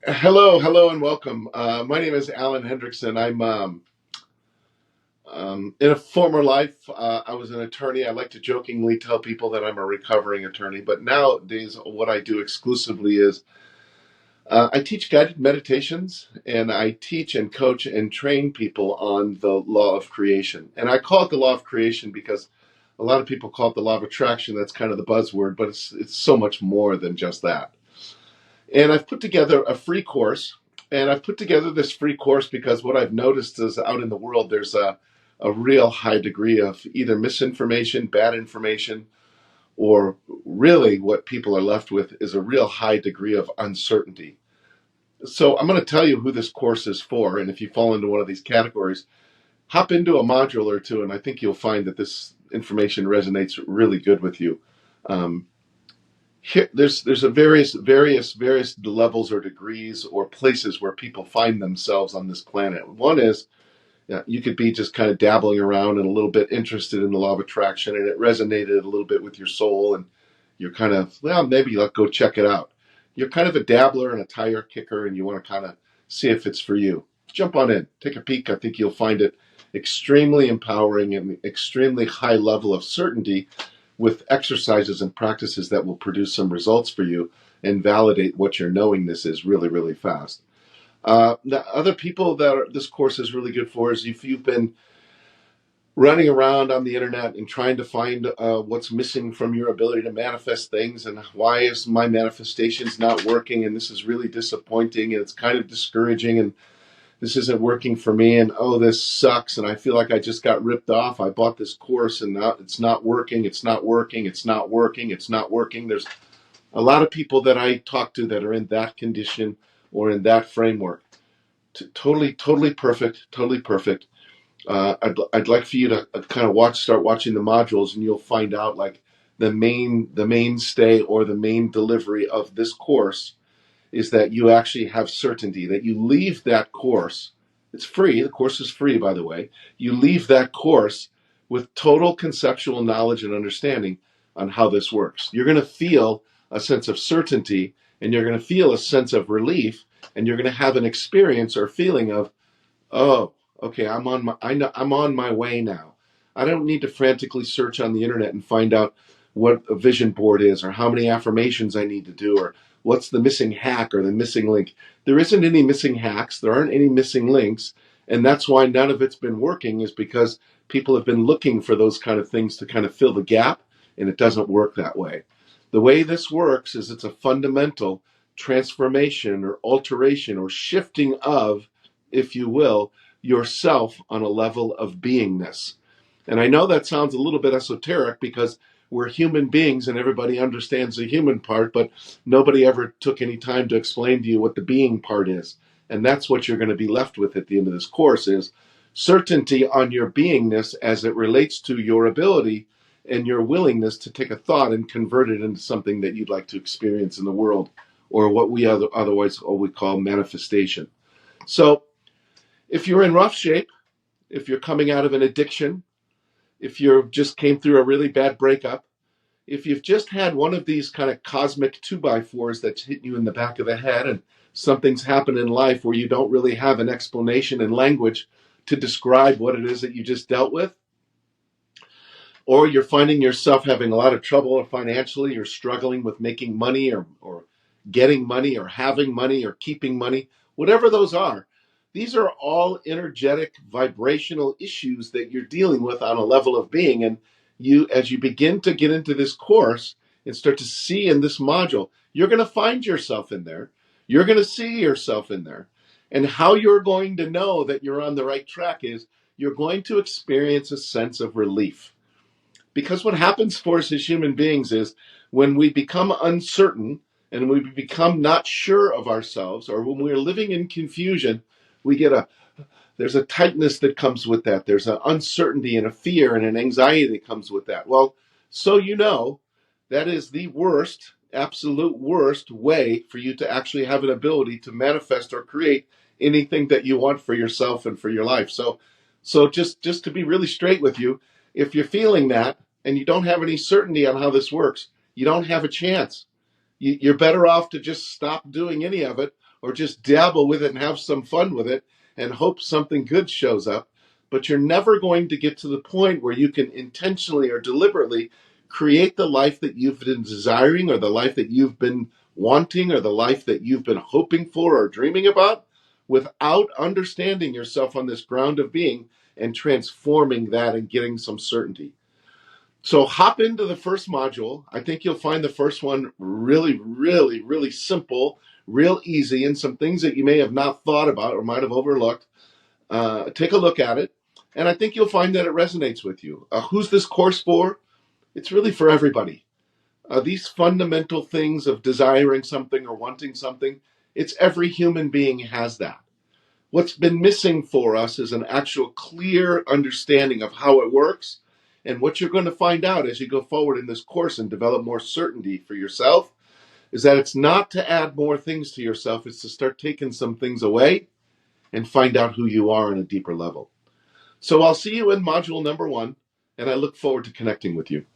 Hello, and welcome. My name is Allan Hendrickson. I'm in a former life. I was an attorney. I like to jokingly tell people that I'm a recovering attorney, but nowadays, what I do exclusively is I teach guided meditations, and I teach and coach and train people on the law of creation. And I call it the law of creation because a lot of people call it the law of attraction. That's kind of the buzzword, but it's so much more than just that. And I've put together a free course. And I've put together this free course because what I've noticed is out in the world, there's a real high degree of either misinformation, bad information, or really what people are left with is a real high degree of uncertainty. So I'm going to tell you who this course is for. And if you fall into one of these categories, hop into a module or two, and I think you'll find that this information resonates really good with you. Um, there's a various levels or degrees or places where people find themselves on this planet. One is you could be just kind of dabbling around and a little bit interested in the law of attraction, and it resonated a little bit with your soul, and you're kind of, well, maybe let's go check it out. You're kind of a dabbler and a tire kicker, and you want to kind of see if it's for you. Jump on in, take a peek. I think you'll find it extremely empowering and extremely high level of certainty with exercises and practices that will produce some results for you and validate what your knowingness is really, really fast. The other people this course is really good for is if you've been running around on the internet and trying to find what's missing from your ability to manifest things, and why is my manifestations not working, and this is really disappointing, and it's kind of discouraging, and this isn't working for me, and oh, this sucks, and I feel like I just got ripped off. I bought this course and now it's not working, it's not working, it's not working, it's not working. There's a lot of people that I talk to that are in that condition or in that framework. Totally perfect, totally perfect. I'd like for you to kind of start watching the modules, and you'll find out like the mainstay or the main delivery of this course is that you actually have certainty, that you leave that course. It's free. The course is free, by the way. You leave that course with total conceptual knowledge and understanding on how this works. You're going to feel a sense of certainty, and you're going to feel a sense of relief, and you're going to have an experience or feeling of, oh, okay, I'm on my way now. I don't need to frantically search on the internet and find out what a vision board is, or how many affirmations I need to do, or what's the missing hack or the missing link. There isn't any missing hacks. There aren't any missing links. And that's why none of it's been working, is because people have been looking for those kind of things to kind of fill the gap, and it doesn't work that way. The way this works is it's a fundamental transformation or alteration or shifting of, if you will, yourself on a level of beingness. And I know that sounds a little bit esoteric because we're human beings and everybody understands the human part, but nobody ever took any time to explain to you what the being part is. And that's what you're going to be left with at the end of this course, is certainty on your beingness as it relates to your ability and your willingness to take a thought and convert it into something that you'd like to experience in the world, or what we otherwise call manifestation. So if you're in rough shape, if you're coming out of an addiction, if you just came through a really bad breakup, if you've just had one of these kind of cosmic 2x4s that's hitting you in the back of the head, and something's happened in life where you don't really have an explanation in language to describe what it is that you just dealt with, or you're finding yourself having a lot of trouble financially, you're struggling with making money, or getting money, or having money, or keeping money, whatever those are, these are all energetic, vibrational issues that you're dealing with on a level of being. And you, as you begin to get into this course and start to see in this module, you're going to find yourself in there. You're going to see yourself in there. And how you're going to know that you're on the right track is you're going to experience a sense of relief. Because what happens for us as human beings is when we become uncertain and we become not sure of ourselves, or when we're living in confusion, we get there's a tightness that comes with that. There's an uncertainty and a fear and an anxiety that comes with that. Well, so that is the worst, absolute worst way for you to actually have an ability to manifest or create anything that you want for yourself and for your life. So just to be really straight with you, if you're feeling that and you don't have any certainty on how this works, you don't have a chance. You're better off to just stop doing any of it, or just dabble with it and have some fun with it and hope something good shows up. But you're never going to get to the point where you can intentionally or deliberately create the life that you've been desiring, or the life that you've been wanting, or the life that you've been hoping for or dreaming about, without understanding yourself on this ground of being and transforming that and getting some certainty. So hop into the first module. I think you'll find the first one really, really, really simple, real easy, and some things that you may have not thought about or might have overlooked. Take a look at it, and I think you'll find that it resonates with you. Who's this course for? It's really for everybody. These fundamental things of desiring something or wanting something, it's every human being has that. What's been missing for us is an actual clear understanding of how it works. And what you're going to find out as you go forward in this course and develop more certainty for yourself is that it's not to add more things to yourself, it's to start taking some things away and find out who you are on a deeper level. So I'll see you in module number 1, and I look forward to connecting with you.